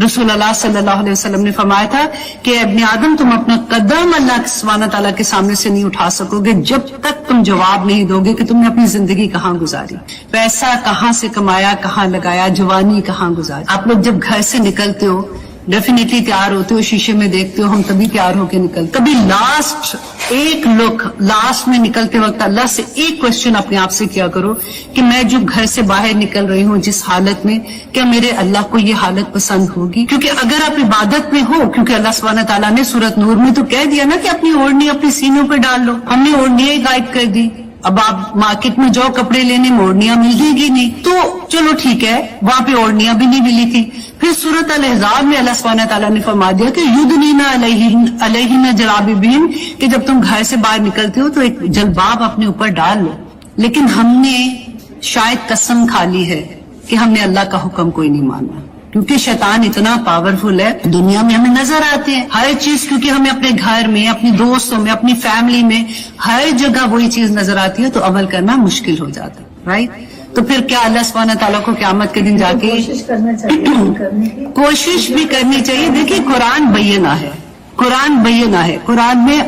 رسول اللہ صلی اللہ علیہ وسلم نے فرمایا تھا کہ ابن آدم تم اپنا قدم اللہ سبحانہ تعالیٰ کے سامنے سے نہیں اٹھا سکو گے جب تک تم جواب نہیں دو گے کہ تم نے اپنی زندگی کہاں گزاری، پیسہ کہاں سے کمایا، کہاں لگایا، جوانی کہاں گزاری۔ آپ لوگ جب گھر سے نکلتے ہو ڈیفینیٹلی تیار ہوتے ہو، شیشے میں دیکھتے ہو، ہم تبھی تیار ہو کے نکلتے، کبھی لاسٹ میں نکلتے وقت اللہ سے ایک کوشچن اپنے آپ سے کیا کرو کہ میں جو گھر سے باہر نکل رہی ہوں جس حالت میں، کیا میرے اللہ کو یہ حالت پسند ہوگی؟ کیونکہ اگر آپ عبادت میں ہو، کیونکہ اللہ سبحانہ تعالیٰ نے سورۃ نور میں تو کہہ دیا نا کہ اپنی اوڑھنی اپنی سینوں پہ ڈال لو، ہم نے اوڑھنیاں ہی غائب کر دی۔ اب آپ مارکیٹ میں جاؤ کپڑے لینے میں اوڑھنیاں مل گی گی نہیں، تو چلو ٹھیک ہے وہاں پہ اوڑھنیاں بھی نہیں ملی تھی۔ پھر سورۃ الاحزاب میں اللہ سبحانہ تعالیٰ نے فرما دیا کہ یدنین علیہن جلابیبہن، کہ جب تم گھر سے باہر نکلتے ہو تو ایک جلباب اپنے اوپر ڈال لو۔ لیکن ہم نے شاید قسم کھا لی ہے کہ ہم نے اللہ کا حکم کوئی نہیں مانا، کیونکہ شیطان اتنا پاورفل ہے، دنیا میں ہمیں نظر آتے ہیں ہر چیز، کیونکہ ہمیں اپنے گھر میں، اپنے دوستوں میں، اپنی فیملی میں ہر جگہ وہی چیز نظر آتی ہے، تو عمل کرنا مشکل ہو جاتا ہے، رائٹ؟ تو پھر کیا اللہ سبحانہ تعالیٰ کو قیامت کے دن جا کے کوشش بھی کرنی چاہیے۔ دیکھیے قرآن بینہ ہے، قرآن بینہ ہے، قرآن میں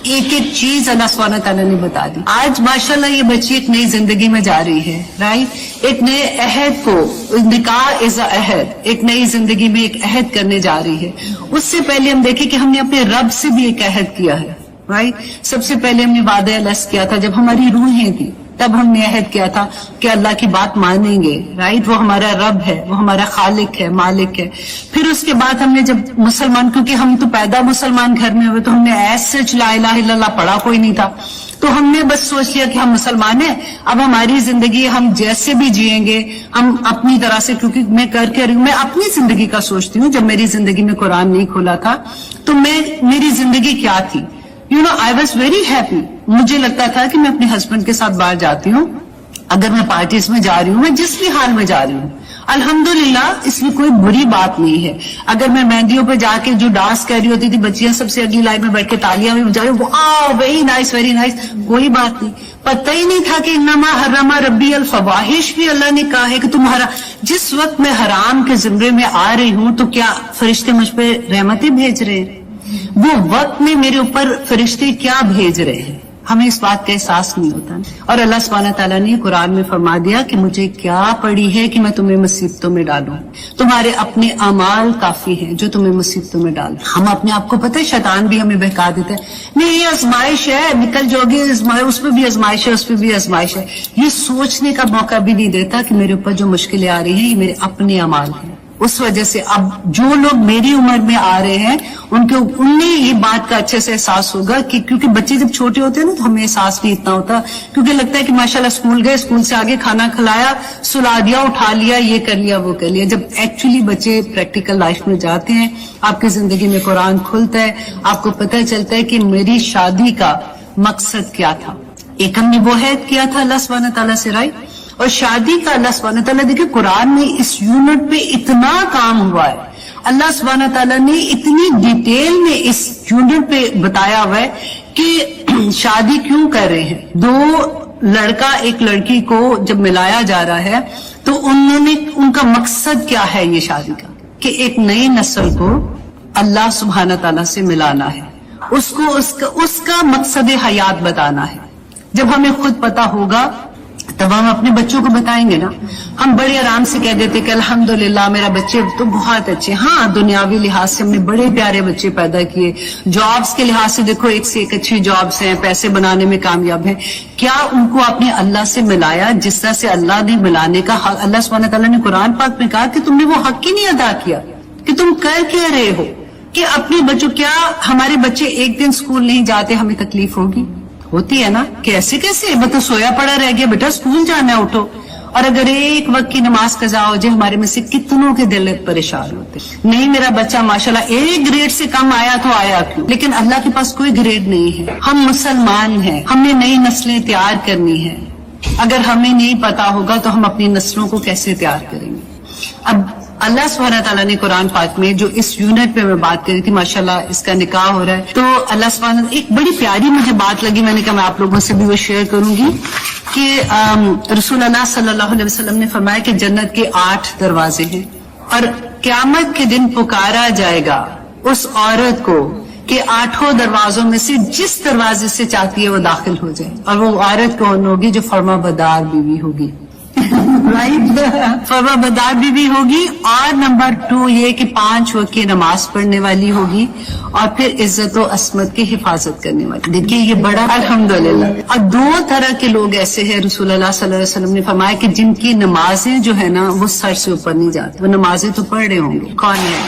ایک ایک چیز اللہ سبحانہ تعالیٰ نے بتا دی۔ آج ماشاءاللہ یہ بچی ایک نئی زندگی میں جا رہی ہے، رائٹ؟ ایک نئے عہد کو، نکاح از اے عہد، ایک نئی زندگی میں ایک عہد کرنے جا رہی ہے۔ اس سے پہلے ہم دیکھیں کہ ہم نے اپنے رب سے بھی ایک عہد کیا ہے، رائٹ؟ سب سے پہلے ہم نے وعدہ الست کیا تھا جب ہماری روحیں تھی، تب ہم نے عہد کیا تھا کہ اللہ کی بات مانیں گے، رائٹ؟ وہ ہمارا رب ہے، وہ ہمارا خالق ہے، مالک ہے۔ پھر اس کے بعد ہم نے جب مسلمان، کیونکہ ہم تو پیدا مسلمان گھر میں ہوئے، تو ہم نے ایز سچ لا الہ الا اللہ پڑھا کوئی نہیں تھا، تو ہم نے بس سوچ لیا کہ ہم مسلمان ہیں، اب ہماری زندگی ہم جیسے بھی جئیں گے ہم اپنی طرح سے، کیونکہ میں کر کے رہی ہوں، میں اپنی زندگی کا سوچتی ہوں۔ جب میری زندگی میں قرآن نہیں کھولا تھا تو میری زندگی کیا تھی؟ I was very happy۔ مجھے لگتا تھا کہ میں اپنے ہسبینڈ کے ساتھ باہر جاتی ہوں، اگر میں پارٹیز میں جا رہی ہوں، میں جس بھی حال میں جا رہی ہوں، الحمدللہ اس میں کوئی بری بات نہیں ہے۔ اگر میں مہندیوں پہ جا کے جو ڈانس کر رہی ہوتی تھی، بچیاں سب سے اگلی لائن میں بیٹھ کے تالیاں بھی بجا رہی، ویری نائس ویری نائس، کوئی بات نہیں۔ پتہ ہی نہیں تھا کہ انما حرم ربی الفواحش بھی اللہ نے کہا ہے کہ تمہارا جس وقت میں حرام کے زمرے میں آ رہی ہوں تو کیا فرشتے مجھ پہ رحمتیں بھیج رہے ہیں؟ وہ وقت میں میرے اوپر فرشتے کیا بھیج رہے ہیں، ہمیں اس بات کا احساس نہیں ہوتا۔ اور اللہ سبحانہ تعالیٰ نے قرآن میں فرما دیا کہ مجھے کیا پڑی ہے کہ میں تمہیں مصیبتوں میں ڈالوں، تمہارے اپنے اعمال کافی ہیں جو تمہیں مصیبتوں میں ڈال۔ ہم اپنے آپ کو پتہ ہے شیطان بھی ہمیں بہکا دیتا ہے، نہیں یہ آزمائش ہے، نکل جاؤ گے، اس پہ بھی آزمائش ہے، اس پہ بھی آزمائش ہے۔ یہ سوچنے کا موقع بھی نہیں دیتا کہ میرے اوپر جو مشکلیں آ رہی ہیں یہ میرے اپنے اعمال ہیں۔ اس وجہ سے اب جو لوگ میری عمر میں آ رہے ہیں ان میں یہ بات کا اچھے سے احساس ہوگا کہ کیونکہ بچے جب چھوٹے ہوتے ہیں نا تو ہمیں احساس نہیں اتنا ہوتا، کیونکہ لگتا ہے کہ ماشاءاللہ اسکول گئے، اسکول سے آگے کھانا کھلایا، سلا دیا، اٹھا لیا، یہ کر لیا وہ کر لیا۔ جب ایکچولی بچے پریکٹیکل لائف میں جاتے ہیں، آپ کی زندگی میں قرآن کھلتا ہے، آپ کو پتہ چلتا ہے کہ میری شادی کا مقصد کیا تھا۔ ایک ہم نے وہ عہد کیا تھا اللہ سبحانہ تعالیٰ سے، رائٹ؟ اور شادی کا اللہ سبحانہ تعالیٰ، دیکھیں قرآن میں اس یونٹ پہ اتنا کام ہوا ہے، اللہ سبحانہ تعالیٰ نے اتنی ڈیٹیل میں اس یونٹ پہ بتایا ہوا ہے کہ شادی کیوں کر رہے ہیں۔ دو لڑکا ایک لڑکی کو جب ملایا جا رہا ہے تو ان کا مقصد کیا ہے یہ شادی کا، کہ ایک نئی نسل کو اللہ سبحانہ تعالیٰ سے ملانا ہے، اس کا مقصد حیات بتانا ہے۔ جب ہمیں خود پتا ہوگا تب ہم اپنے بچوں کو بتائیں گے نا۔ ہم بڑے آرام سے کہہ دیتے کہ الحمدللہ میرا بچے تو بہت اچھے، ہاں دنیاوی لحاظ سے ہم نے بڑے پیارے بچے پیدا کیے، جابز کے لحاظ سے دیکھو ایک سے ایک اچھی جابز ہیں، پیسے بنانے میں کامیاب ہیں۔ کیا ان کو اپنے اللہ سے ملایا جس طرح سے اللہ نے ملانے کا حق؟ اللہ سبحانہ تعالیٰ نے قرآن پاک میں کہا کہ تم نے وہ حق ہی نہیں ادا کیا کہ تم کر کیا رہے ہو کہ اپنے بچوں، کیا ہمارے بچے ایک دن اسکول نہیں جاتے ہمیں تکلیف ہوگی؟ ہوتی ہے نا، کیسے بتا سویا پڑا رہ گیا، بیٹا اسکول جانا ہے اٹھو۔ اور اگر ایک وقت کی نماز قضا ہو جائے، ہمارے میں سے کتنوں کے دل پریشان ہوتے، نہیں میرا بچہ ماشاءاللہ ایک گریڈ سے کم آیا تو آیا کیوں؟ لیکن اللہ کے پاس کوئی گریڈ نہیں ہے، ہم مسلمان ہیں، ہم نے نئی نسلیں تیار کرنی ہیں۔ اگر ہمیں نہیں پتا ہوگا تو ہم اپنی نسلوں کو کیسے تیار کریں گے؟ اب اللہ سبحانہ تعالیٰ نے قرآن پاک میں جو اس یونٹ پہ میں بات کری تھی، ماشاءاللہ اس کا نکاح ہو رہا ہے، تو اللہ سبحانہ ایک بڑی پیاری مجھے بات لگی، میں نے کہا میں آپ لوگوں سے بھی وہ شیئر کروں گی کہ رسول اللہ صلی اللہ علیہ وسلم نے فرمایا کہ جنت کے 8 دروازے ہیں، اور قیامت کے دن پکارا جائے گا اس عورت کو کہ 8 دروازوں میں سے جس دروازے سے چاہتی ہے وہ داخل ہو جائے، اور وہ عورت کون ہوگی؟ جو فرما بردار بیوی ہوگی، رائٹ، فرما بردار بیوی ہوگی، اور نمبر 2 یہ کہ 5 وقت کی نماز پڑھنے والی ہوگی، اور پھر عزت و عصمت کی حفاظت کرنے والی۔ دیکھیے یہ بڑا الحمدللہ۔ اور 2 طرح کے لوگ ایسے ہیں، رسول اللہ صلی اللہ علیہ وسلم نے فرمایا کہ جن کی نمازیں جو ہے نا وہ سر سے اوپر نہیں جاتی، وہ نمازیں تو پڑھ رہے ہوں گے، کون ہے؟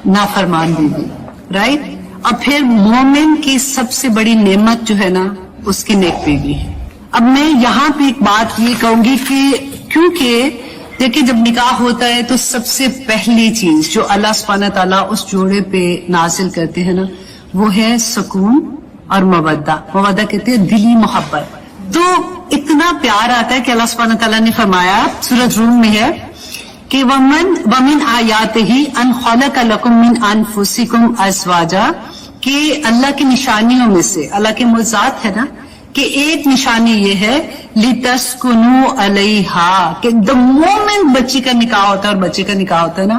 نافرمان بیوی، رائٹ۔ اور پھر مومن کی سب سے بڑی نعمت جو ہے نا اس کی نیک بیوی ہے۔ اب میں یہاں پہ ایک بات یہ کہوں گی کہ کیونکہ دیکھیں جب نکاح ہوتا ہے تو سب سے پہلی چیز جو اللہ سبحانہ تعالیٰ اس جوڑے پہ نازل کرتے ہیں نا وہ ہے سکون اور مودہ۔ مودہ کہتے ہیں دلی محبت۔ تو اتنا پیار آتا ہے کہ اللہ سبحانہ تعالیٰ نے فرمایا سورۃ روم میں ہے کہ وَمِنْ آیَاتِهِ أَنْ خَلَقَ لَكُم مِّنْ أَنفُسِكُمْ أَزْوَاجًا، کہ اللہ کی نشانیوں میں سے، اللہ کے معجزات ہے نا، کہ ایک نشانی یہ ہے لِتَسْكُنُوا عَلَيْهَا، کہ the moment بچی کا نکاح ہوتا ہے اور بچے کا نکاح ہوتا ہے نا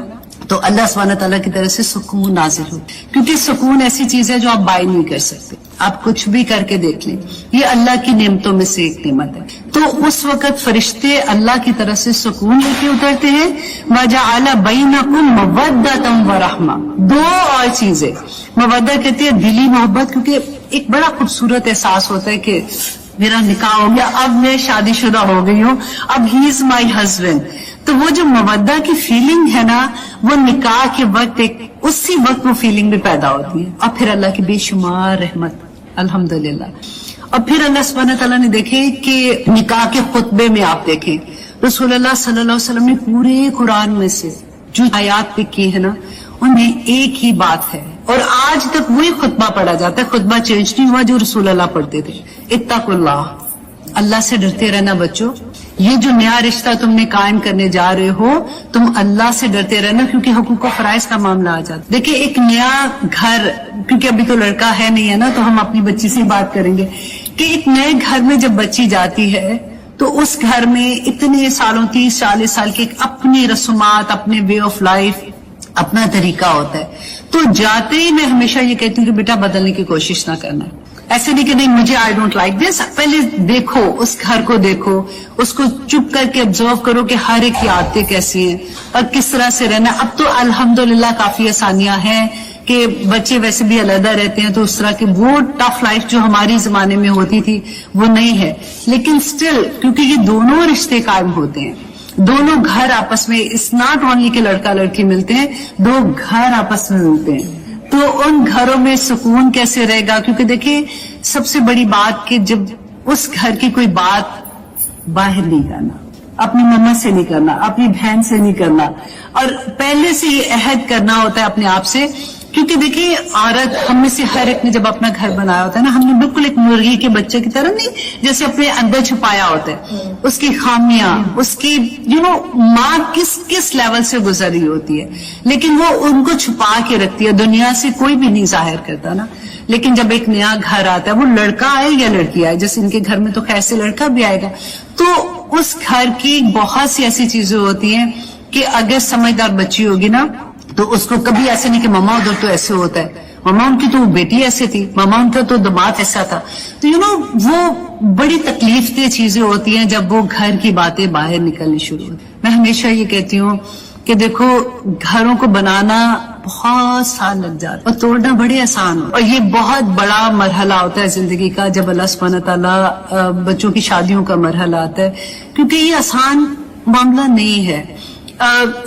تو اللہ سبحانہ تعالیٰ کی طرف سے سکون نازل ہو، کیونکہ سکون ایسی چیز ہے جو آپ بائی نہیں کر سکتے، آپ کچھ بھی کر کے دیکھ لیں، یہ اللہ کی نعمتوں میں سے ایک نعمت ہے۔ تو اس وقت فرشتے اللہ کی طرف سے سکون لے کے اترتے ہیں۔ وَجَعَلَ بَيْنَكُمْ مَوَدَّةً وَرَحْمَةً، 2 اور چیزیں، مودہ کہتے ہیں دلی محبت، کیونکہ ایک بڑا خوبصورت احساس ہوتا ہے کہ میرا نکاح ہو گیا، اب میں شادی شدہ ہو گئی ہوں، اب ہی از مائی ہسبینڈ، تو وہ جو مودہ کی فیلنگ ہے نا وہ نکاح کے وقت اسی وقت وہ فیلنگ بھی پیدا ہوتی ہے، اور پھر اللہ کی بے شمار رحمت الحمدللہ۔ اور پھر اللہ سبحانہ تعالیٰ نے دیکھے کہ نکاح کے خطبے میں آپ دیکھیں رسول اللہ صلی اللہ علیہ وسلم نے پورے قرآن میں سے جو آیات پہ کی ہے نا ان میں ایک ہی بات ہے، اور آج تک وہی خطبہ پڑھا جاتا ہے، خطبہ چینج نہیں ہوا جو رسول اللہ پڑھتے تھے، اتقوا اللہ، اللہ سے ڈرتے رہنا بچوں، یہ جو نیا رشتہ تم نے قائم کرنے جا رہے ہو تم اللہ سے ڈرتے رہنا، کیونکہ حقوق و فرائض کا معاملہ آ جاتا ہے۔ دیکھیں ایک نیا گھر، کیونکہ ابھی تو لڑکا ہے نہیں ہے نا تو ہم اپنی بچی سے بات کریں گے کہ ایک نئے گھر میں جب بچی جاتی ہے تو اس گھر میں اتنے سالوں 30-40 سال کے اپنی رسومات، اپنے وے آف لائف، اپنا طریقہ ہوتا ہے، تو جاتے ہی میں ہمیشہ یہ کہتی ہوں کہ بیٹا بدلنے کی کوشش نہ کرنا، ایسے نہیں کہ نہیں مجھے آئی ڈونٹ لائک دس، پہلے دیکھو اس گھر کو، دیکھو اس کو چپ کر کے آبزرو کرو کہ ہر ایک کی عادتیں کیسی ہیں اور کس طرح سے رہنا۔ اب تو الحمدللہ کافی آسانیاں ہیں کہ بچے ویسے بھی علیحدہ رہتے ہیں، تو اس طرح کی وہ ٹف لائف جو ہماری زمانے میں ہوتی تھی وہ نہیں ہے، لیکن سٹل کیونکہ یہ دونوں رشتے قائم ہوتے ہیں، دونوں گھر آپس میں، اٹس ناٹ اونلی کہ لڑکا لڑکی ملتے ہیں، 2 گھر آپس میں ملتے ہیں، تو ان گھروں میں سکون کیسے رہے گا؟ کیونکہ دیکھیں سب سے بڑی بات کہ جب اس گھر کی کوئی بات باہر نہیں کرنا، اپنی مما سے نہیں کرنا، اپنی بہن سے نہیں کرنا، اور پہلے سے یہ عہد کرنا ہوتا ہے اپنے آپ سے، کیونکہ دیکھیں عورت ہم میں سے ہر ایک نے جب اپنا گھر بنایا ہوتا ہے نا، ہم نے بالکل ایک مرغی کے بچے کی طرح نہیں جیسے اپنے اندر چھپایا ہوتا ہے، اس کی خامیاں، اس کی ماں کس لیول سے گزر رہی ہوتی ہے، لیکن وہ ان کو چھپا کے رکھتی ہے، دنیا سے کوئی بھی نہیں ظاہر کرتا نا۔ لیکن جب ایک نیا گھر آتا ہے، وہ لڑکا آئے یا لڑکی آئے، جیسے ان کے گھر میں تو خیر سے لڑکا بھی آئے گا، تو اس گھر کی بہت سی ایسی چیزیں ہوتی ہیں کہ اگر سمجھدار بچی ہوگی نا تو اس کو کبھی ایسے نہیں کہ ماما ادھر تو ایسے ہوتا ہے، ماما ان کی تو بیٹی ایسے تھی، ماما ان کا تو دماد ایسا تھا، تو وہ بڑی تکلیف دہ چیزیں ہوتی ہیں جب وہ گھر کی باتیں باہر نکلنی شروع ہوتی ہیں۔ میں ہمیشہ یہ کہتی ہوں کہ دیکھو گھروں کو بنانا بہت سال لگ جاتا ہے اور توڑنا بڑے آسان ہوتا ہے، اور یہ بہت بڑا مرحلہ ہوتا ہے زندگی کا جب اللہ سبحانہ تعالیٰ بچوں کی شادیوں کا مرحلہ آتا ہے، کیونکہ یہ آسان معاملہ نہیں ہے۔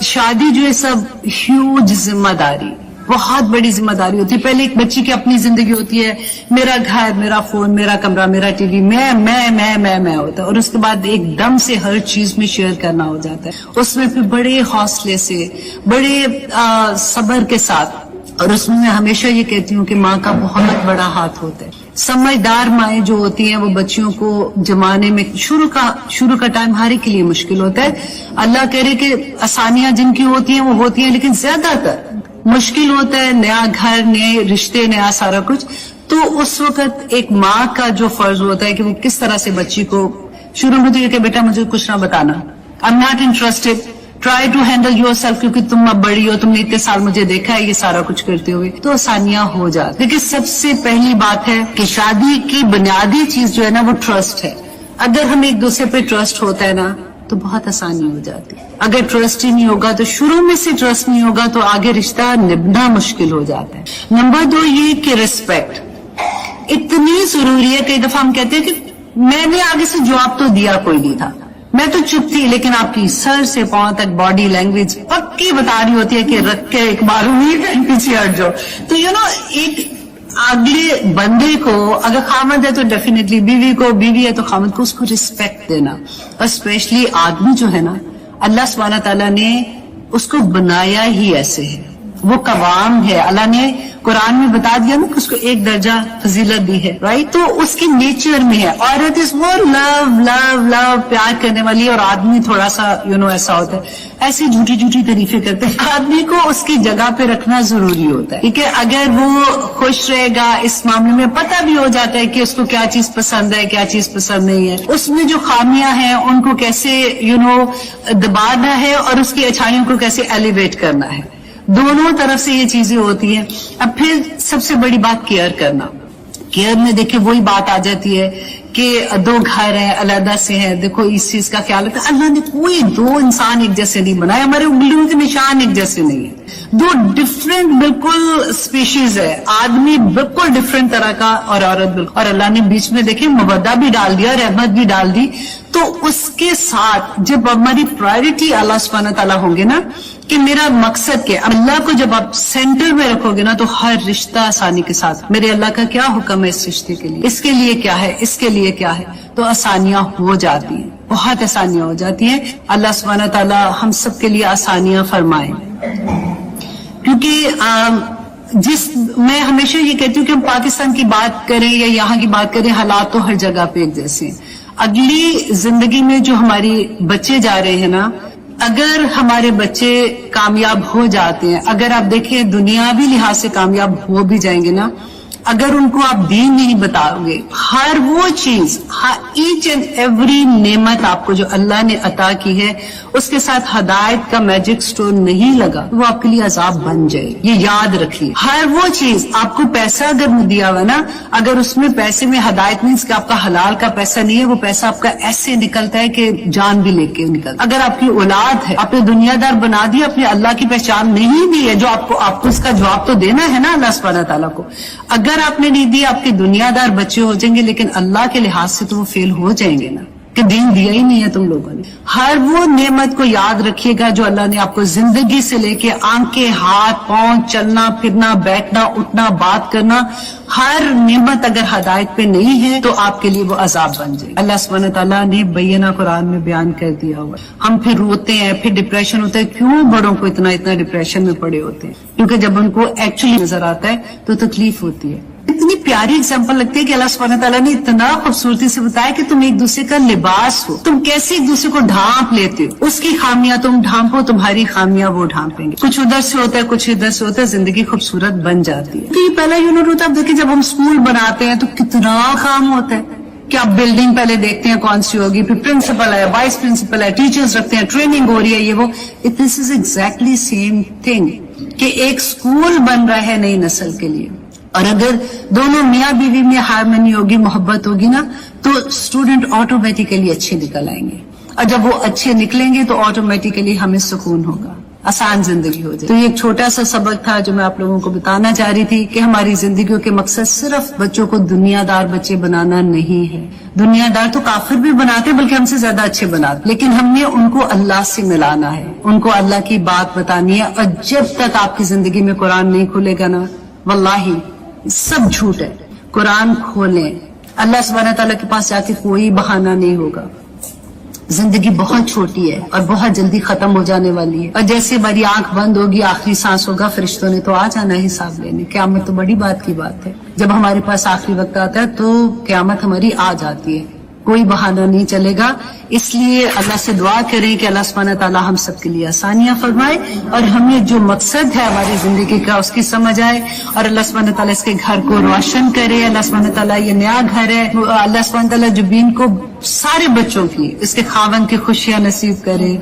شادی جو ہے سب ہیوج ذمہ داری، بہت بڑی ذمہ داری ہوتی ہے۔ پہلے ایک بچی کی اپنی زندگی ہوتی ہے، میرا گھر، میرا فون، میرا کمرہ، میرا ٹی وی، میں ہوتا ہے، اور اس کے بعد ایک دم سے ہر چیز میں شیئر کرنا ہو جاتا ہے، اس میں پھر بڑے حوصلے سے، بڑے صبر کے ساتھ، اور اس میں ہمیشہ یہ کہتی ہوں کہ ماں کا بہت بڑا ہاتھ ہوتا ہے۔ سمجھدار مائیں جو ہوتی ہیں وہ بچیوں کو جمانے میں شروع کا ٹائم ہر ایک کے لیے مشکل ہوتا ہے، اللہ کہہ رہے کہ آسانیاں جن کی ہوتی ہیں وہ ہوتی ہیں، لیکن زیادہ تر مشکل ہوتا ہے، نیا گھر، نئے رشتے، نیا سارا کچھ، تو اس وقت ایک ماں کا جو فرض ہوتا ہے کہ وہ کس طرح سے بچی کو شروع میں تو یہ کہ بیٹا مجھے کچھ نہ بتانا، I'm not interested، try to handle your सेल्फ, क्योंकि तुम अब बड़ी हो, तुमने इतने साल मुझे देखा है ये सारा कुछ करते हुए, तो आसानियां हो जाती। लेकिन सबसे पहली बात है कि शादी की बुनियादी चीज जो है ना वो ट्रस्ट है। अगर हम एक दूसरे पे ट्रस्ट होता है ना तो बहुत आसानी हो जाती है। अगर ट्रस्ट ही नहीं होगा, तो शुरू में से ट्रस्ट नहीं होगा, तो आगे रिश्ता निभाना मुश्किल हो जाता है। नंबर 2 ये कि रिस्पेक्ट इतनी जरूरी है। कई दफा हम कहते हैं कि मैंने आगे से जवाब तो दिया कोई नहीं था, मैं तो चुप थी, लेकिन आपकी सर से पांव तक बॉडी लैंग्वेज पक्की बता रही होती है कि रख के एक बार पीछे हट जाओ। तो एक अगले बंदे को अगर खामद है तो डेफिनेटली, बीवी है तो खामद को उसको रिस्पेक्ट देना। और स्पेशली आदमी जो है ना, अल्लाह सुब्हानहू तआला ने उसको बनाया ही ऐसे है, वो कवाम है। अल्लाह ने कुरान में बता दिया ना कि उसको एक दर्जा फजीलत दी है, राइट। तो उसके नेचर में है। औरत इज वो लव लव लव प्यार करने वाली, और आदमी थोड़ा सा ऐसा होता है, ऐसी झूठी झूठी तारीफें करते हैं। आदमी को उसकी जगह पे रखना जरूरी होता है, ठीक है। अगर वो खुश रहेगा इस मामले में, पता भी हो जाता है कि उसको क्या चीज पसंद है, क्या चीज पसंद नहीं है, उसमें जो खामियां हैं उनको कैसे दबाना है और उसकी अच्छाइयों को कैसे एलिवेट करना है। दोनों तरफ से ये चीजें होती हैं। अब फिर सबसे बड़ी बात केयर करना। केयर में देखिए वही बात आ जाती है कि 2 घर हैं, अलग से हैं, देखो इस चीज का ख्याल रखना। अल्लाह ने कोई 2 इंसान एक जैसे नहीं बनाए, हमारे उंगलियों के निशान एक जैसे नहीं है। 2 डिफरेंट बिल्कुल स्पीशीज है, आदमी बिल्कुल डिफरेंट तरह का और औरत बिल्कुल। और अल्लाह ने बीच में देखिए मवद्दा भी डाल दिया, रहमत भी डाल दी। तो उसके साथ जब हमारी प्रायोरिटी अल्लाह सुब्हानहू तआला होंगे ना, कि मेरा मकसद क्या, अल्लाह को जब आप सेंटर में रखोगे ना, तो हर रिश्ता आसानी के साथ, मेरे अल्लाह का क्या हुक्म है इस रिश्ते के लिए, इसके लिए क्या है, इसके लिए क्या है, तो आसानियां हो जाती हैं, बहुत आसानियां हो जाती हैं। अल्लाह सुब्हानहू तआला हम सब के लिए आसानियां फरमाए। क्योंकि मैं हमेशा ये कहती हूँ कि हम पाकिस्तान की बात करें या यहाँ की बात करें, हालात तो हर जगह पे एक जैसे हैं। अगली जिंदगी में जो हमारी बच्चे जा रहे हैं ना, अगर हमारे बच्चे कामयाब हो जाते हैं, अगर आप देखें दुनियावी लिहाज से कामयाब हो भी जाएंगे ना, अगर उनको आप दीन नहीं बताओगे, हर वो चीज, ईच एंड एवरी नेमत आपको जो अल्लाह ने अता की है, उसके साथ हदायत का मैजिक स्टोन नहीं लगा, वो आपके लिए अजाब बन जाए। ये याद रखिए। हर वो चीज, आपको पैसा अगर दिया हुआ ना, अगर उसमें पैसे में हदायत मीन्स कि आपका हलाल का पैसा नहीं है, वो पैसा आपका ऐसे निकलता है कि जान भी लेके निकलता। अगर आपकी औलाद है, आपने दुनियादार बना दिया, अपने अल्लाह की पहचान नहीं दी है, जो आपको उसका जवाब तो देना है ना अल्लाह सुब्हानहू तआला को। अगर आपने नहीं दिया, आपके दुनियादार बच्चे हो जाएंगे, लेकिन अल्लाह के लिहाज से तो वो फेल हो जाएंगे ना, कि दीन दिया ही नहीं है तुम लोगों ने। हर वो नेमत को याद रखिएगा जो अल्लाह ने आपको जिंदगी से लेके आंखें, हाथ, पांव, चलना फिरना, बैठना, उठना, बात करना, हर नेमत अगर हदायत पे नहीं है तो आपके लिए वो अजाब बन जाए। अल्लाह सुब्हानहू तआला ने बैना कुरान में बयान कर दिया हुआ। हम फिर रोते हैं, फिर डिप्रेशन होता है। क्यों बड़ों को इतना डिप्रेशन में पड़े होते हैं? क्योंकि जब उनको एक्चुअली नजर आता है तो तकलीफ होती है। इतनी प्यारी एग्जाम्पल लगती है कि अल्लाह सुब्हानहू तआला ने इतना खूबसूरती से बताया कि तुम एक दूसरे का लिबास हो, तुम कैसे एक दूसरे को ढांप लेते हो। उसकी खामियां तुम ढांपो, तुम्हारी खामियां वो ढांपेंगे। कुछ उधर से होता है, कुछ इधर से होता है, जिंदगी खूबसूरत बन जाती है। तो ये पहला यूनिट होता है। अब देखिए जब हम स्कूल बनाते हैं तो कितना काम होता है कि आप बिल्डिंग पहले देखते हैं कौन सी होगी, फिर प्रिंसिपल है, वाइस प्रिंसिपल है, टीचर्स रखते हैं, ट्रेनिंग हो रही है, ये वो। This is exactly same thing कि एक स्कूल बन रहा है नई नस्ल के लिए। और अगर दोनों मियाँ बीवी में हार्मनी होगी, मोहब्बत होगी ना, तो स्टूडेंट ऑटोमेटिकली अच्छे निकल आएंगे। और जब वो अच्छे निकलेंगे तो ऑटोमेटिकली हमें सुकून होगा, आसान जिंदगी हो जाए। तो ये एक छोटा सा सबक था जो मैं आप लोगों को बताना चाह रही थी कि हमारी जिंदगियों के मकसद सिर्फ बच्चों को दुनियादार बच्चे बनाना नहीं है। दुनियादार तो काफिर भी बनाते बल्कि हमसे ज्यादा अच्छे बनाते, लेकिन हमने उनको अल्लाह से मिलाना है, उनको अल्लाह की बात बतानी है। और जब तक आपकी जिंदगी में कुरान नहीं खुलेगा ना, वल्लाही सब झूठ है। कुरान खोलें, अल्लाह सुब्हानहू तआला के पास जाके कोई बहाना नहीं होगा। जिंदगी बहुत छोटी है और बहुत जल्दी खत्म हो जाने वाली है। और जैसे हमारी आंख बंद होगी, आखिरी सांस होगा, फरिश्तों ने तो आ जाना हिसाब लेने। क़यामत तो बड़ी बात की बात है। जब हमारे पास आखिरी वक्त आता है तो क़यामत हमारी आ जाती है। कोई बहाना नहीं चलेगा। इसलिए अल्लाह से दुआ करें कि अल्लाह सुब्हानहू व तआला हम सब के लिए आसानियां फरमाए और हमें जो मकसद है हमारी जिंदगी का उसकी समझ आए, और अल्लाह सुब्हानहू व तआला इसके घर को रोशन करे। अल्लाह सुब्हानहू व तआला ये नया घर है, अल्लाह सुब्हानहू व तआला जुबीन को सारे बच्चों की, इसके खावन की खुशियां नसीब करे।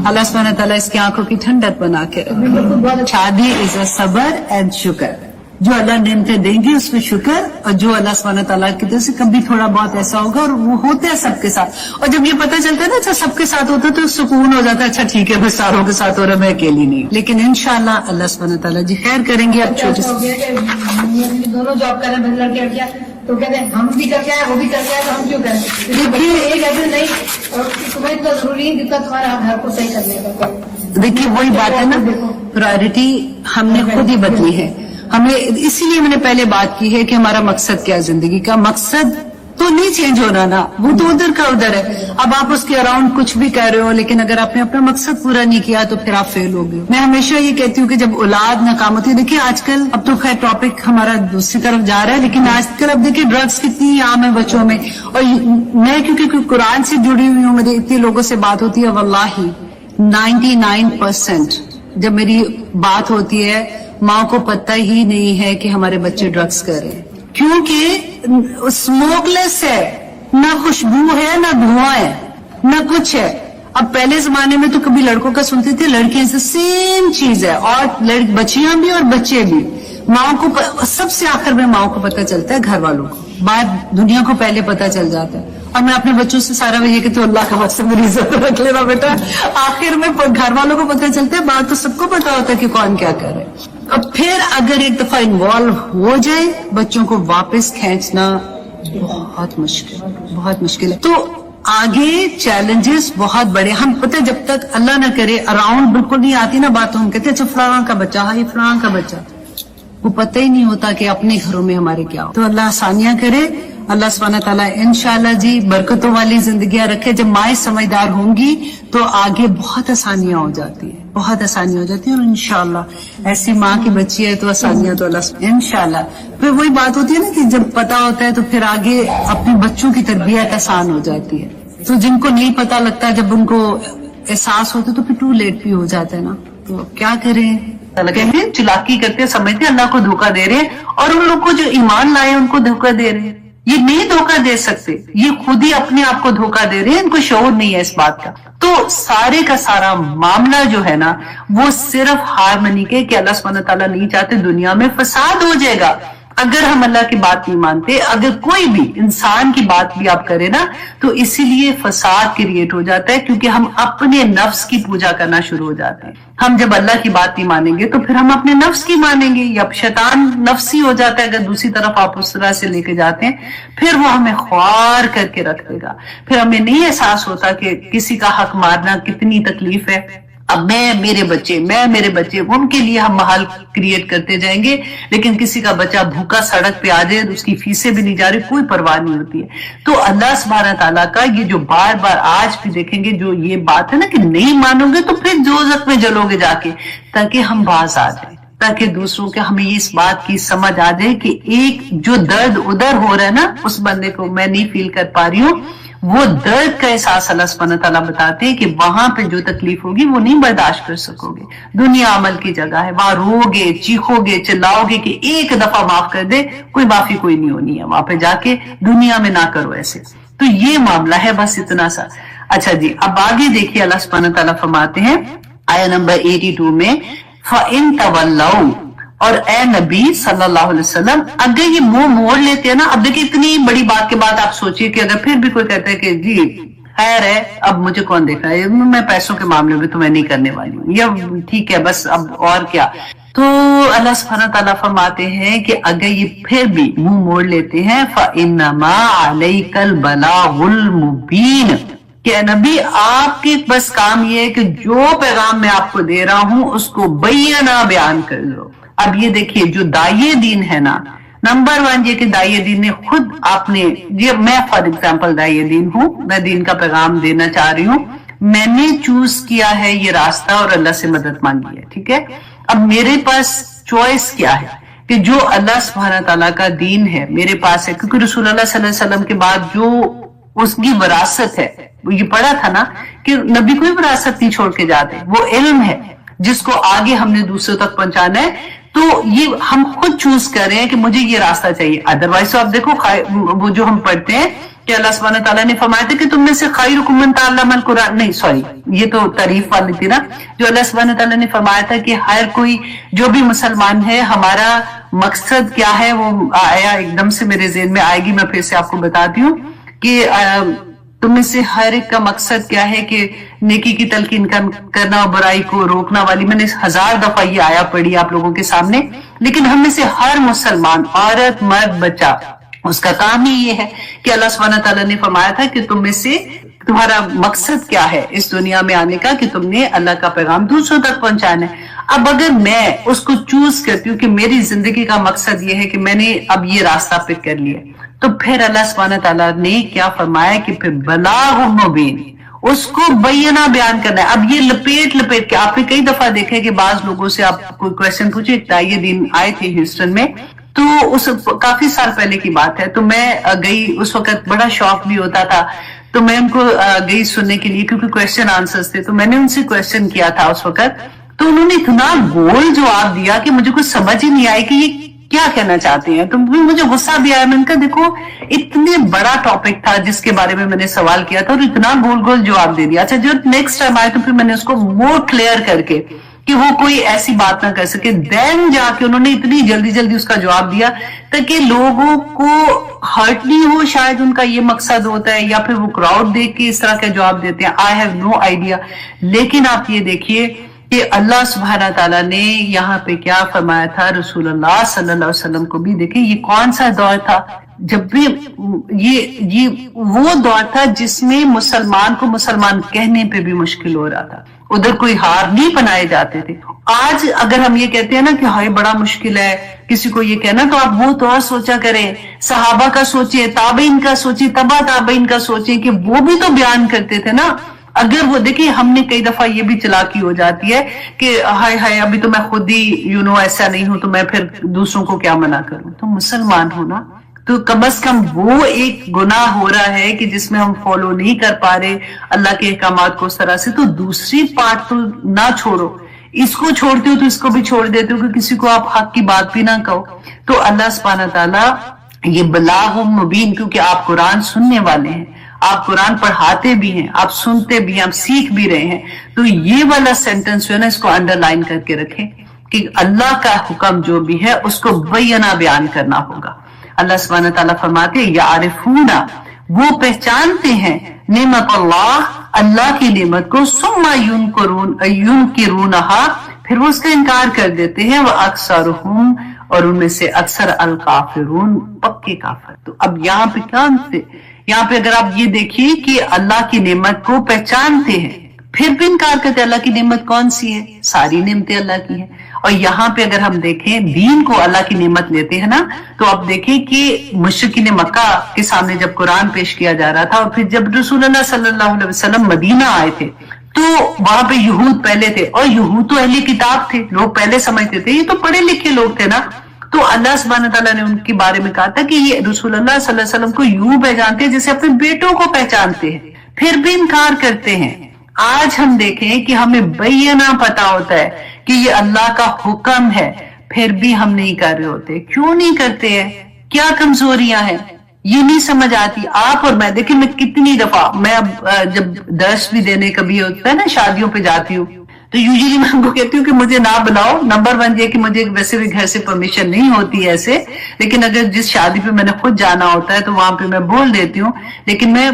अल्लाह सुब्हानहू व तआला इसकी आंखों की ठंडक बना के रखे। शादी इज अ सबर एंड शुक्र, जो अल्लाह नेमतें देंगे उसमें शुक्र, और जो अल्लाह सुब्हानहू व तआला की तरफ से कभी थोड़ा बहुत ऐसा होगा, और वो होता है सबके साथ। और जब ये पता चलता है ना अच्छा सबके साथ होता है तो सुकून हो जाता है, अच्छा ठीक है बस सारों के साथ हो रहा है, मैं अकेली नहीं। लेकिन इंशाअल्लाह अल्लाह सुब्हानहू व तआला जी खैर करेंगे। अब छोटे दोनों जॉब कर रहे हैं लड़के लड़कियां, तो कहते हैं हम भी करके आए वो भी करके आए, तो हम क्यों करें? देखिए एक ऐसे नहीं, तुम्हें इतना जरूरी है जितना तुम्हारा घर को सही करने का। देखिए वही बात है ना, प्रायोरिटी हमने खुद ही बदली है हमें। इसीलिए मैंने पहले बात की है कि हमारा मकसद क्या है, जिंदगी का मकसद तो नहीं चेंज हो रहा ना, वो तो उधर का उधर है। अब आप उसके अराउंड कुछ भी कर रहे हो, लेकिन अगर आपने अपना मकसद पूरा नहीं किया तो फिर आप फेल हो गए। मैं हमेशा ये कहती हूँ कि जब औलाद नाकाम होती है, देखिए आजकल, अब तो खैर टॉपिक हमारा दूसरी तरफ जा रहा है, लेकिन आजकल अब देखिए ड्रग्स कितनी आम है बच्चों में। और मैं क्योंकि कुरान से जुड़ी हुई हूँ, मेरे इतने लोगों से बात होती है, वल्लाही 99% जब मेरी बात होती है, माँ को पता ही नहीं है कि हमारे बच्चे ड्रग्स कर रहे हैं, क्योंकि स्मोकलेस है, ना खुशबू है, ना धुआं है, ना कुछ है। अब पहले जमाने में तो कभी लड़कों का सुनते थे, लड़कियां से सेम चीज है, और बच्चियां भी और बच्चे भी। माँ को सबसे आखिर में माँ को पता चलता है, घर वालों को, बाहर दुनिया को पहले पता चल जाता है। और मैं अपने बच्चों से सारा ये कहती हूँ, अल्लाह के वास्ते मेरी इज्जत रख लेना बेटा, आखिर में घर वालों को पता चलता है, बाहर तो सबको पता होता है कि कौन क्या कर रहा है। अब फिर अगर एक दफा इन्वॉल्व हो जाए, बच्चों को वापस खींचना बहुत मुश्किल है। तो आगे चैलेंजेस बहुत बड़े। हम पता है जब तक अल्लाह ना करे अराउंड बिल्कुल नहीं आती ना बात, तो हम कहते हैं अच्छा फलाना का बच्चा, हाँ ये फलाना का बच्चा, वो पता ही नहीं होता कि अपने घरों में हमारे क्या हो। तो अल्लाह आसानियां करे, अल्लाह सुब्हानहू व तआला इंशाअल्लाह जी बरकतों वाली जिंदगियां रखे। जब माएं समझदार होंगी तो आगे बहुत आसानियां हो जाती है, बहुत आसानी हो जाती है। और इंशाअल्लाह ऐसी माँ की बच्ची है तो आसानियां तो अल्लाह इंशाअल्लाह। फिर वही बात होती है ना कि जब पता होता है तो फिर आगे अपने बच्चों की तरबियत आसान हो जाती है। तो जिनको नहीं पता लगता, जब उनको एहसास होता है तो फिर टू लेट भी हो जाता है ना। तो क्या करें, लगे हैं चिलाकी करते समझते अल्लाह को धोखा दे रहे हैं, और उन लोग को जो ईमान लाए उनको धोखा दे रहे हैं। ये नहीं धोखा दे सकते, ये खुद ही अपने आप को धोखा दे रहे हैं, इनको शऊर नहीं है इस बात का। तो सारे का सारा मामला जो है ना, वो सिर्फ हारमनी के कि अल्लाह सुब्हानहू व तआला नहीं चाहते दुनिया में फसाद हो जाएगा अगर हम अल्लाह की बात नहीं मानते। अगर कोई भी इंसान की बात भी आप करें ना, तो इसीलिए फसाद क्रिएट हो जाता है, क्योंकि हम अपने नफ्स की पूजा करना शुरू हो जाते हैं। हम जब अल्लाह की बात नहीं मानेंगे तो फिर हम अपने नफ्स की मानेंगे, या शैतान नफ्सी हो जाता है अगर दूसरी तरफ आप उस तरह से लेके जाते हैं, फिर वो हमें ख्वार करके रख देगा। फिर हमें नहीं एहसास होता कि किसी का हक मारना कितनी तकलीफ है। अब मैं मेरे बच्चे उनके लिए हम माहौल क्रिएट करते जाएंगे, लेकिन किसी का बच्चा भूखा सड़क पे आ जाए, उसकी फीसें भी नहीं जा रही, कोई परवाह नहीं होती है। तो अल्लाह सुब्हानहू व तआला का ये जो बार बार आज भी देखेंगे, जो ये बात है ना कि नहीं मानोगे तो फिर दोज़ख में जलोगे जाके, ताकि हम बाज आ जाए, ताकि दूसरों के हमें इस बात की समझ आ जाए कि एक जो दर्द उधर हो रहा है ना, उस बंदे को मैं नहीं फील कर पा रही हूँ, वो दर्द का एहसास अल्लाह सुब्हानहू व तआला बताते हैं कि वहां पे जो तकलीफ होगी वो नहीं बर्दाश्त कर सकोगे। दुनिया अमल की जगह है, वहां रोगे, चीखोगे, चिल्लाओगे कि एक दफा माफ कर दे, कोई माफी कोई नहीं होनी है वहां पे जाके, दुनिया में ना करो ऐसे। तो ये मामला है, बस इतना सा। अच्छा जी, अब आगे देखिए अल्लाह सुब्हानहू व तआला फरमाते हैं आया नंबर 82 में, फ़इन तवल्लौ, और ए नबी सल्लल्लाहु अलैहि वसल्लम अगर ये मुंह मोड़ लेते हैं ना। अब देखिए इतनी बड़ी बात के बाद आप सोचिए कि अगर फिर भी कोई कहता है कि जी खैर है, अब मुझे कौन देख रहा है, मैं पैसों के मामले में तो मैं नहीं करने वाली हूँ, या ठीक है बस अब और क्या। तो अल्लाह सुब्हानहू व तआला फरमाते हैं कि अगर ये फिर भी मुंह मोड़ लेते हैं, फ़इन्नमा अलैकल बलागुल मुबीन, कि नबी आपके बस काम ये है कि जो पैगाम मैं आपको दे रहा हूं उसको बैना बयान कर दो। अब ये देखिए जो दाइए दीन है ना, नंबर 1 ये कि दाइए दीन ने खुद आपने, ये मैं फॉर एग्जाम्पल दाइए दीन हूं, मैं दीन का पैगाम देना चाह रही हूं, मैंने चूज किया है ये रास्ता और अल्लाह से मदद मांगी है, ठीक है। अब मेरे पास चॉइस क्या है कि जो अल्लाह सुब्हानहू व तआला का दीन है मेरे पास है, क्योंकि रसूलुल्लाह सल्लल्लाहु अलैहि वसल्लम के बाद जो उसकी विरासत है। ये पढ़ा था ना कि नबी कोई विरासत नहीं छोड़ के जाते, वो इल्म है जिसको आगे हमने दूसरों तक पहुंचाना है। तो ये हम खुद चूज कर रहे हैं कि मुझे ये रास्ता चाहिए। अदरवाइज तो आप देखो वो जो हम पढ़ते हैं कि अल्लाह सुब्हानहू व तआला ने फरमाया था कि तुम में से खैरुकुम मन तअल्लमल कुरान, नहीं सॉरी ये तो तारीफ वाली थी ना, जो अल्लाह सुब्हानहू व तआला ने फरमाया था कि हर कोई जो भी मुसलमान है, हमारा मकसद क्या है, वो आया एकदम से मेरे ज़हन में आएगी, मैं फिर से आपको बताती हूँ कि तुम में से हर एक का मकसद क्या है कि नेकी की तलकीन करना और बुराई को रोकना वाली। मैंने 1000 दफा ये आया पढ़ी आप लोगों के सामने। लेकिन हम में से हर मुसलमान, औरत, मर्द, बच्चा, उसका काम ही ये है कि अल्लाह सुब्हानहू व तआला ने फरमाया था कि तुम में से तुम्हारा मकसद क्या है इस दुनिया में आने का, कि तुमने अल्लाह का पैगाम दूसरों तक पहुंचाना है। अब अगर मैं उसको चूज करती हूँ कि मेरी जिंदगी का मकसद ये है कि मैंने अब ये रास्ता पिक कर लिया, तो फिर अल्लाह सुब्हानहू व तआला ने क्या फरमाया कि फिर बलागुम मुबीन, उसको बैना बयान करना है। अब ये लपेट लपेट के आपने कई दफा देखा है कि बाज लोगों से आप कोई क्वेश्चन पूछे। ताये दिन आए थे ह्यूस्टन में, तो उस काफी साल पहले की बात है, तो मैं गई, उस वक्त बड़ा शौक भी होता था, तो मैं उनको गई सुनने के लिए क्योंकि क्वेश्चन आंसर्स थे। तो मैंने उनसे क्वेश्चन किया था उस वक्त, तो उन्होंने इतना गोल जवाब दिया कि मुझे कुछ समझ ही नहीं आई कि ये क्या कहना चाहते हैं। तो मुझे गुस्सा भी आया। मैंने कहा देखो इतने बड़ा टॉपिक था जिसके बारे में मैंने सवाल किया था और इतना गोल गोल जवाब दे दिया। अच्छा जब नेक्स्ट टाइम आए तो फिर मैंने उसको मोर क्लियर करके कि वो कोई ऐसी बात ना कर सके, देन जाके उन्होंने इतनी जल्दी जल्दी उसका जवाब दिया ताकि लोगों को हर्ट नहीं हो, शायद उनका ये मकसद होता है, या फिर वो क्राउड देख के इस तरह का जवाब देते हैं। I have no idea. लेकिन आप ये देखिए कि अल्लाह सुब्हानहू व तआला ने यहाँ पे क्या फरमाया था, रसूलुल्लाह सल्लल्लाहु अलैहि वसल्लम को भी देखिए ये कौन सा दौर था, जब भी ये वो दौर था जिसमें मुसलमान को मुसलमान कहने पे भी मुश्किल हो रहा था, उधर कोई हार नहीं बनाए जाते थे। आज अगर हम ये कहते हैं ना कि हाय बड़ा मुश्किल है किसी को ये कहना, तो आप वो तो और सोचा करें, सहाबा का सोचिए, ताबईन का सोचिए, तबा ताबईन का सोचिए कि वो भी तो बयान करते थे ना। अगर वो देखिए, हमने कई दफा ये भी चालाकी हो जाती है कि हाय हाय अभी तो मैं खुद ही ऐसा नहीं हूं, तो मैं फिर दूसरों को क्या मना करूं। तो मुसलमान हो ना, तो कम से कम वो एक गुनाह हो रहा है कि जिसमें हम फॉलो नहीं कर पा रहे अल्लाह के अहकामात को उस तरह से, तो दूसरी पार्ट तो ना छोड़ो, इसको छोड़ते हो तो इसको भी छोड़ देते हो कि किसी को आप हक की बात भी ना कहो। तो अल्लाह सुब्हानहू व तआला ये बलागुम मुबीन, क्योंकि आप कुरान सुनने वाले हैं, आप कुरान पढ़ाते भी हैं, आप सुनते भी हैं, आप सीख भी रहे हैं, तो ये वाला सेंटेंस जो है ना इसको अंडरलाइन करके रखें कि अल्लाह का हुक्म जो भी है उसको बैना बयान करना होगा। अल्लाह सुब्हानहू व तआला फरमाते हैं यारिफूना, वो पहचानते हैं नेमत अल्लाह की नेमत को, सुम्मा युनकिरूनहा, फिर वो उसका इनकार कर देते हैं, वह अक्सरुहुम, और उनमें से अक्सर अल काफिरून, पक्के काफिर। तो अब यहाँ पे क्या, यहाँ पे अगर आप ये देखिए कि अल्लाह की नेमत को पहचानते हैं फिर भी इनकार करते, अल्लाह की नेमत कौन सी है, सारी नेमतें अल्लाह की है। और यहाँ पे अगर हम देखें दीन को अल्लाह की नेमत लेते हैं ना, तो आप देखें कि मुशरिकीन मक्का के सामने जब कुरान पेश किया जा रहा था और फिर जब रसूलुल्लाह सल्लल्लाहु अलैहि वसल्लम मदीना आए थे, तो वहां पे यहूद पहले थे, और यहूद तो अहले किताब थे, लोग पहले समझते थे, ये तो पढ़े लिखे लोग थे ना। तो अल्लाह सुब्हानहू व तआला ने उनके बारे में कहा था कि ये रसूलुल्लाह सल्लल्लाहु अलैहि वसल्लम को यूं पहचानते हैं जैसे अपने बेटों को पहचानते हैं, फिर भी इनकार करते हैं। आज हम देखें कि हमें बैना पता होता है कि ये अल्लाह का हुक्म है, फिर भी हम नहीं कर रहे होते। क्यों नहीं करते हैं, क्या कमजोरियां हैं, ये नहीं समझ आती। आप और मैं, देखिए मैं कितनी दफा, मैं अब जब दर्श भी देने कभी होता है ना, शादियों पे जाती हूँ, तो यूजुअली मैं उनको कहती हूँ कि मुझे ना बुलाओ। नंबर 1 ये कि मुझे वैसे भी घर से परमिशन नहीं होती है ऐसे, लेकिन अगर जिस शादी पे मैंने खुद जाना होता है तो वहां पे मैं बोल देती हूँ, लेकिन मैं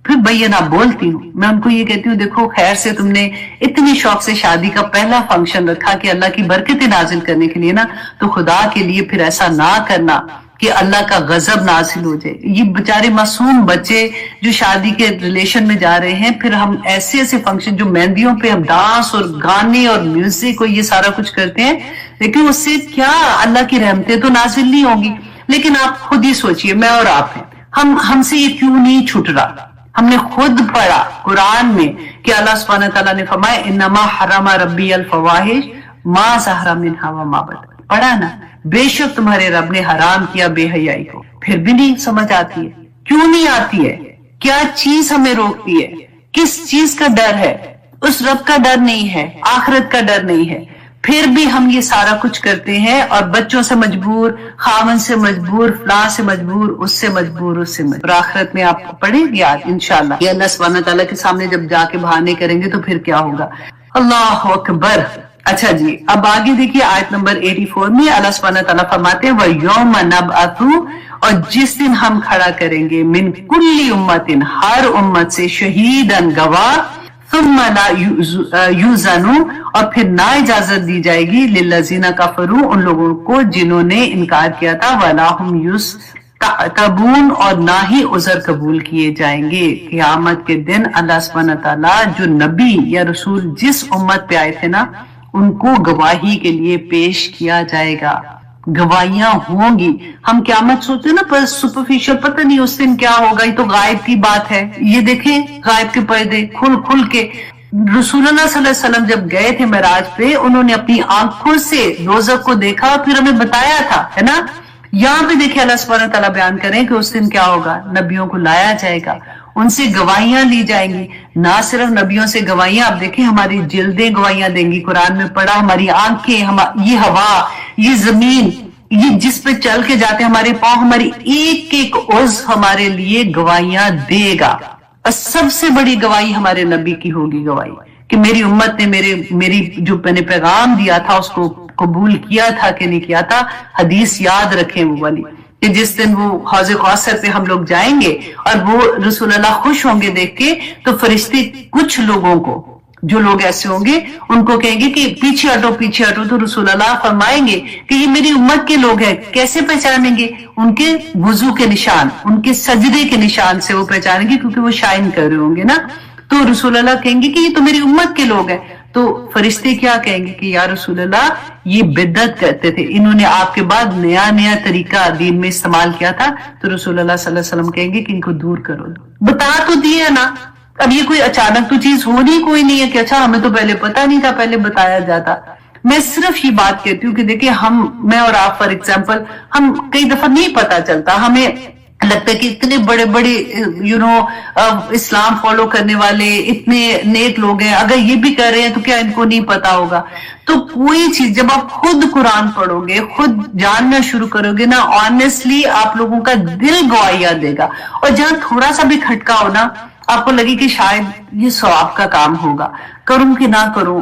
फिर बैना बोलती हूँ। मैं उनको ये कहती हूँ देखो खैर से तुमने इतनी शौक से शादी का पहला फंक्शन रखा कि अल्लाह की बरकतें नाजिल करने के लिए ना, तो खुदा के लिए फिर ऐसा ना करना कि अल्लाह का गजब नाजिल हो जाए। ये बेचारे मासूम बच्चे जो शादी के रिलेशन में जा रहे हैं, फिर हम ऐसे ऐसे फंक्शन जो मेहंदियों पे हम डांस और गाने और म्यूजिक और ये सारा कुछ करते हैं, लेकिन उससे क्या अल्लाह की रहमतें तो नाजिल नहीं होगी। लेकिन आप खुद ही सोचिए, मैं और आप हैं, हमसे ये क्यों नहीं छूट रहा। हमने खुद पढ़ा कुरान में कि अल्लाह सुब्हानहू व तआला ने फरमाया इन्नमा हर्रमा रब्बी अल फवाहिश मा ज़हरा मिन्हा व मा बतन, पढ़ा ना, बेशक तुम्हारे रब ने हराम किया बेहयाई को, फिर भी नहीं समझ आती है। क्यों नहीं आती है? क्या चीज हमें रोकती है, किस चीज का डर है? उस रब का डर नहीं है, आखिरत का डर नहीं है, फिर भी हम ये सारा कुछ करते हैं और बच्चों से मजबूर, खामन से मजबूर, फलां से मजबूर, उससे मजबूर, उससे मजबूर। आखिरत में आप पढ़ेंगे यार इंशाल्लाह, ये अल्लाह सुब्हानहू तआला के सामने जब जाके बहाने करेंगे तो फिर क्या होगा। अल्लाह अकबर। अच्छा जी, अब आगे देखिए आयत नंबर 84 में अल्लाह सुब्हानहू तआला फरमाते हैं वयौम नबअतु, और जिस दिन हम खड़ा करेंगे मिन कुल्ली उम्मतिन, हर उम्मत से शहीदन गवाह, सुम्मा ला युज़नु, और फिर ना इजाजत दी जाएगी लिल्लज़ीना कफरू, उन लोगों को जिन्होंने इनकार किया था, वला हुम युस्तअतबून, और ना ही उज़र कबूल किए जाएंगे। क़यामत के दिन अल्लाह सुब्हानहू तआला जो नबी या रसूल जिस उम्मत पे आए थे ना, उनको गवाही के लिए पेश किया जाएगा, गवाहियां होंगी। हम क़यामत सोचते हैं ना पर सुपरफिशियल, पता नहीं उस दिन क्या होगा, ये तो गायब की बात है। ये देखें गायब के पर्दे खुल खुल के रसूलुल्लाह सल्लल्लाहु अलैहि वसल्लम जब गए थे मेराज पे, उन्होंने अपनी आंखों से दोज़ख को देखा, फिर हमें बताया था, है ना। यहाँ पे देखिए अल्लाह सुब्हानहू तआला बयान करें कि उस दिन क्या होगा, नबियों को लाया जाएगा, उनसे गवाहियां ली जाएंगी। ना सिर्फ नबियों से गवाहियां, आप देखें हमारी जिल्दें गवाहियां देंगी, कुरान में पढ़ा, हमारी आंखें, ये हवा, ये जमीन, ये जिस पे चल के जाते हैं हमारे पांव, हमारी एक एक उज़्व हमारे लिए गवाहियां देगा। और सबसे बड़ी गवाही हमारे नबी की होगी, गवाही कि मेरी उम्मत ने मेरी जो मैंने पैगाम दिया था उसको कबूल किया था कि नहीं किया था। हदीस याद रखें वो वाली, कि जिस दिन वो हौज़ कौसर पे हम लोग जाएंगे और वो रसूलुल्लाह खुश होंगे देख के, तो फरिश्ते कुछ लोगों को, जो लोग ऐसे होंगे उनको कहेंगे कि पीछे हटो पीछे हटो, तो रसूलुल्लाह फरमाएंगे कि ये मेरी उम्मत के लोग हैं। कैसे पहचानेंगे? उनके वुजू के निशान, उनके सजदे के निशान से वो पहचानेंगे, क्योंकि वो शाइन कर रहे होंगे ना। तो रसूलुल्लाह कहेंगे कि ये तो मेरी उम्मत के लोग हैं। तो फरिश्ते क्या कहेंगे कि या रसूलुल्लाह ये बिदअत करते थे, इन्होंने आपके बाद नया नया तरीका दीन में इस्तेमाल किया था। तो रसूलुल्लाह सल्लल्लाहु अलैहि वसल्लम कहेंगे कि इनको दूर करो। बता तो दिया ना, अब ये कोई अचानक तो चीज होनी कोई नहीं है कि अच्छा हमें तो पहले पता नहीं था, पहले बताया जाता। मैं सिर्फ ये बात कहती हूँ कि देखिए मैं और आप फॉर एग्जाम्पल, हम कई दफा नहीं पता चलता, हमें लगता है कि इतने बड़े बड़े इस्लाम फॉलो करने वाले इतने नेक लोग हैं, अगर ये भी कर रहे हैं तो क्या इनको नहीं पता होगा। तो कोई चीज जब आप खुद कुरान पढ़ोगे, खुद जानना शुरू करोगे ना, ऑनेस्टली आप लोगों का दिल गवाहियां देगा। और जहां थोड़ा सा भी खटका हो ना, आपको लगे कि शायद ये सवाब का काम होगा, करूं कि ना करूं,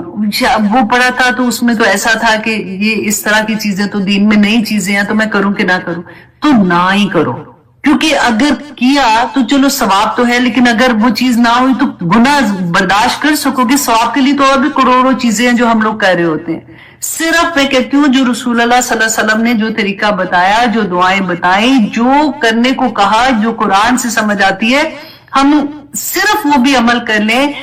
वो पढ़ा था तो उसमें तो ऐसा था कि ये इस तरह की चीजें तो दीन में नई चीजें हैं, तो मैं करूं कि ना करूं, तो ना ही करो। क्योंकि अगर किया तो चलो सवाब तो है, लेकिन अगर वो चीज ना हुई तो गुनाह बर्दाश्त कर सकोगे, सवाब के लिए तो और भी करोड़ों चीजें हैं जो हम लोग कर रहे होते हैं। सिर्फ मैं कहती हूँ जो रसूलुल्लाह सल्लल्लाहु अलैहि वसल्लम ने जो तरीका बताया, जो दुआएं बताई, जो करने को कहा, जो कुरान से समझ आती है, हम सिर्फ वो भी अमल कर लें।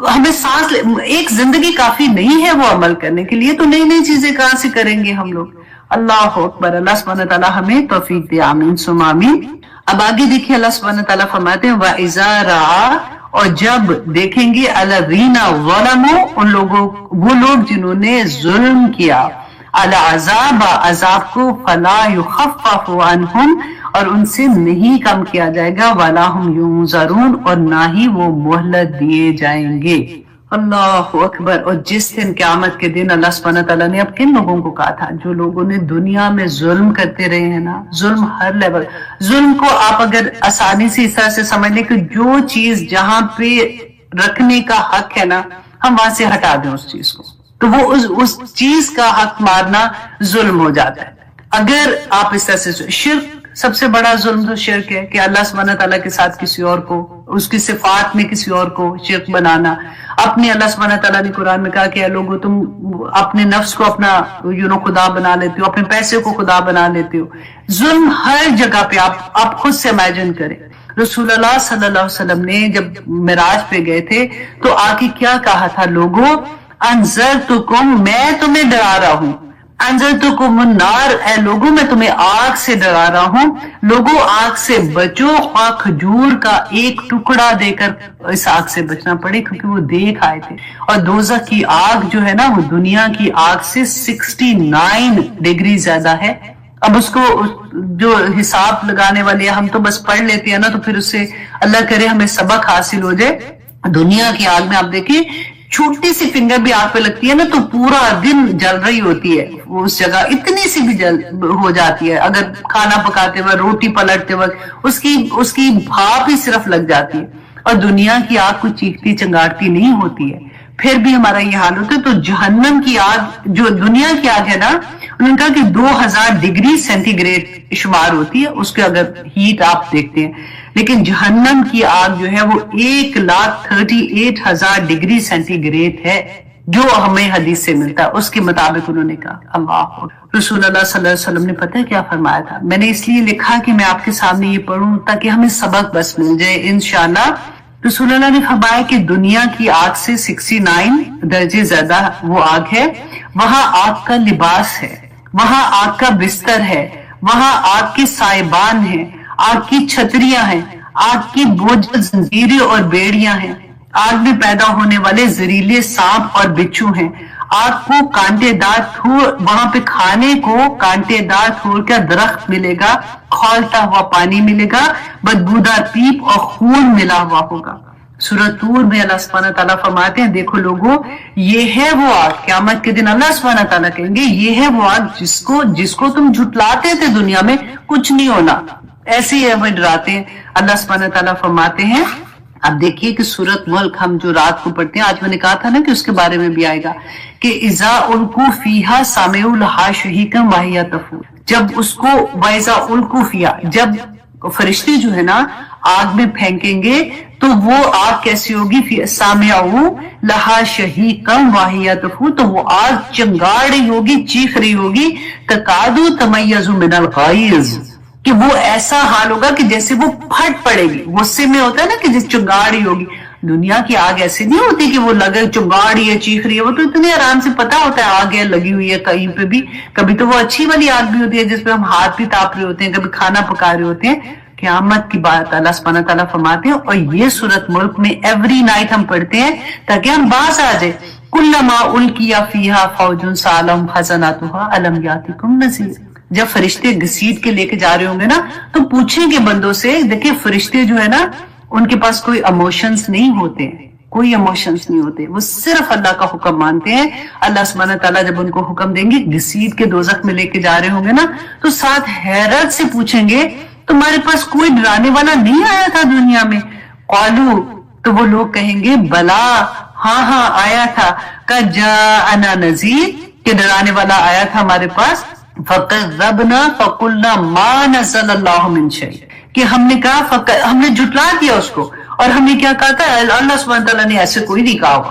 हमें सांस एक जिंदगी काफी नहीं है वो अमल करने के लिए, तो नई नई चीजें कहां से करेंगे हम लोग। अल्लाह अकबर। अल्लाह सुब्हानहू तआला हमें तौफीक दे, आमीन सुम्मा आमीन। अब आगे देखिए अल्लाह सुब्हानहू तआला फरमाते हैं व इज़ा रआ, और जब देखेंगे अलज़ीना ज़लमू, उन लोगों, वो लोग जिन्होंने जुल्म किया, अल अज़ाब, अज़ाब को, फला युखफ़फ़ु अन्हुम, और उनसे नहीं कम किया जाएगा, वला हुम युनज़रून, और ना ही वो मोहलत दिए जाएंगे। अल्लाह अकबर। और जिस दिन क़यामत के दिन अल्लाह सुब्हानहू तआला ने अब किन लोगों को कहा था, जो लोगों ने दुनिया में जुल्म करते रहे हैं ना, जुल्म हर लेवल, जुल्म को आप अगर आसानी से इस तरह से समझ लें कि जो चीज जहां पे रखने का हक है ना, हम वहां से हटा दें उस चीज को, तो वो उस चीज का हक मारना जुल्म हो जाता है। अगर आप इस तरह से, शिर्क सबसे बड़ा जुल्म तो शिर्क है कि अल्लाह सुब्हानहू तआला के साथ किसी और को, उसकी सिफात में किसी और को शिर्क बनाना। अपने अल्लाह सुब्हानहू तआला ने कुरान में कहा कि लोगों तुम अपने नफ्स को अपना खुदा बना लेते हो, अपने पैसे को खुदा बना लेते हो। जुल्म हर जगह पे, आप खुद से इमेजिन करें। रसूलुल्लाह सल्लल्लाहु अलैहि वसल्लम ने जब मिराज पे गए थे तो आके क्या कहा था, लोगों अंज़रतुकुम, मैं तुम्हें डरा रहा हूं, अंज़रतुकुम नार, ऐ लोगों मैं तुम्हें आग से डरा रहा हूं, लोगों आग से बचो, ख्वाह खजूर का एक टुकड़ा देकर इस आग से बचना पड़े, क्योंकि वो देख आए थे। और दोज़ख की आग जो है ना, वो दुनिया की आग से 69 डिग्री ज्यादा है। اب اس کو جو حساب لگانے والے ہم تو بس پڑھ لیتے ہیں نا، تو پھر اس سے اللہ کرے ہمیں سبق حاصل ہو جائے. دنیا کی آگ میں آپ دیکھیں چھوٹی سی فنگر بھی آگ پہ لگتی ہے نا تو پورا دن جل رہی ہوتی ہے وہ اس جگہ، اتنی سی بھی جل ہو جاتی ہے. اگر کھانا پکاتے وقت، روٹی پلٹتے وقت اس کی بھاپ ہی صرف لگ جاتی ہے. اور دنیا کی آگ کو چیختی چنگاڑتی نہیں ہوتی ہے، پھر بھی ہمارا یہ حال ہوتا ہے. تو جہنم کی آگ جو دنیا کی آگ ہے نا، انہوں نے کہا کہ 2000 ڈگری سینٹی گریڈ شمار ہوتی ہے اس کے اگر ہیٹ آپ دیکھتے ہیں، لیکن جہنم کی آگ جو ہے وہ 1,38,000 ڈگری سینٹی گریڈ ہے جو ہمیں حدیث سے ملتا ہے. اس کے مطابق انہوں نے کہا. اللہ رسول اللہ صلی اللہ علیہ وسلم نے پتہ ہے کیا فرمایا تھا؟ میں نے اس لیے لکھا کہ میں آپ کے سامنے یہ پڑھوں تاکہ ہمیں سبق بس مل جائے انشاءاللہ. رسول اللہ نے فرمایا کہ دنیا کی آگ سے 69 درجے زیادہ وہ آگ ہے، وہاں آگ کا لباس ہے، وہاں آگ کا بستر ہے، وہاں آگ کے سائبان ہیں، آگ کی چھتریاں ہیں، آگ کی بوجھ زنجیریں اور بیڑیاں ہیں، آگ میں پیدا ہونے والے زہریلے سانپ اور بچھو ہیں، آگ کو کانٹے دار وہاں پہ کھانے کو کانٹے دار تھور کا درخت ملے گا، کھولتا ہوا پانی ملے گا، بدبودار پیپ اور خون ملا ہوا ہوگا. سورۃ طور میں اللہ سبحانہ تعالیٰ فرماتے ہیں دیکھو لوگوں، یہ ہے وہ آگ. قیامت کے دن اللہ سبحانہ تعالیٰ کہیں گے یہ ہے وہ آگ جس کو تم جھٹلاتے تھے دنیا میں، کچھ نہیں ہونا، ایسے ہی ہمیں ڈراتے ہیں. اللہ سبحانہ تعالیٰ فرماتے ہیں، اب دیکھیے کہ سورۃ ملک ہم جو رات کو پڑھتے ہیں، آج میں نے کہا تھا نا کہ اس کے بارے میں بھی آئے گا کہ اذا القوا فیہا سمعوا لہا شہیقا وہی تفور. جب اس کو وَإِذَا أُلْقُوا فِيهَا، جب فرشتے جو ہے نا آگ میں پھینکیں گے تو وہ آگ کیسی ہوگی؟ سامعوا لہا شہیقا وہی تفور، تو وہ آگ چنگاڑ رہی ہوگی، چیخ رہی ہوگی، تکاد تمیز من الغیظ، کہ وہ ایسا حال ہوگا کہ جیسے وہ پھٹ پڑے گی. غصے میں ہوتا ہے نا کہ جس چنگاڑی ہوگی. دنیا کی آگ ایسی نہیں ہوتی کہ وہ لگے چنگاڑی ہے، چیخ رہی ہے، وہ تو اتنے آرام سے پتا ہوتا ہے آگ ہے لگی ہوئی ہے کہیں پہ بھی. کبھی تو وہ اچھی والی آگ بھی ہوتی ہے جس پہ ہم ہاتھ بھی تاپ رہے ہوتے ہیں، کبھی کھانا پکا رہے ہوتے ہیں. قیامت کی بات اللہ سبحانہ تعالیٰ فرماتے ہیں، اور یہ سورۃ ملک میں ایوری نائٹ ہم پڑھتے ہیں تاکہ ہم باز آ جائے. کلما القی فیہا فوج سألہم خزنتہا الم یاتکم نذیر. جب فرشتے گھسیٹ کے لے کے جا رہے ہوں گے نا تو پوچھیں گے بندوں سے. دیکھیں فرشتے جو ہے نا ان کے پاس کوئی ایموشنز نہیں ہوتے، کوئی ایموشنز نہیں ہوتے، وہ صرف اللہ کا حکم مانتے ہیں. اللہ سبحانہ تعالیٰ جب ان کو حکم دیں گے گھسیٹ کے دوزخ میں لے کے جا رہے ہوں گے نا تو ساتھ حیرت سے پوچھیں گے تمہارے پاس کوئی ڈرانے والا نہیں آیا تھا دنیا میں؟ قالو، تو وہ لوگ کہیں گے بلا، ہاں آیا تھا. قد جاءنا نذیر، کہ ڈرانے والا آیا تھا ہمارے پاس. فَكَذَّبْنَا فَقُلْنَا مَا نَزَّلَ اللَّهُ مِن شَيْءٍ، کہ ہم نے کہا ہم نے جھٹلا دیا اس کو اور ہم نے کیا کہا تھا؟ اللہ سبحانہ تعالیٰ نے ایسے کوئی نہیں کہا.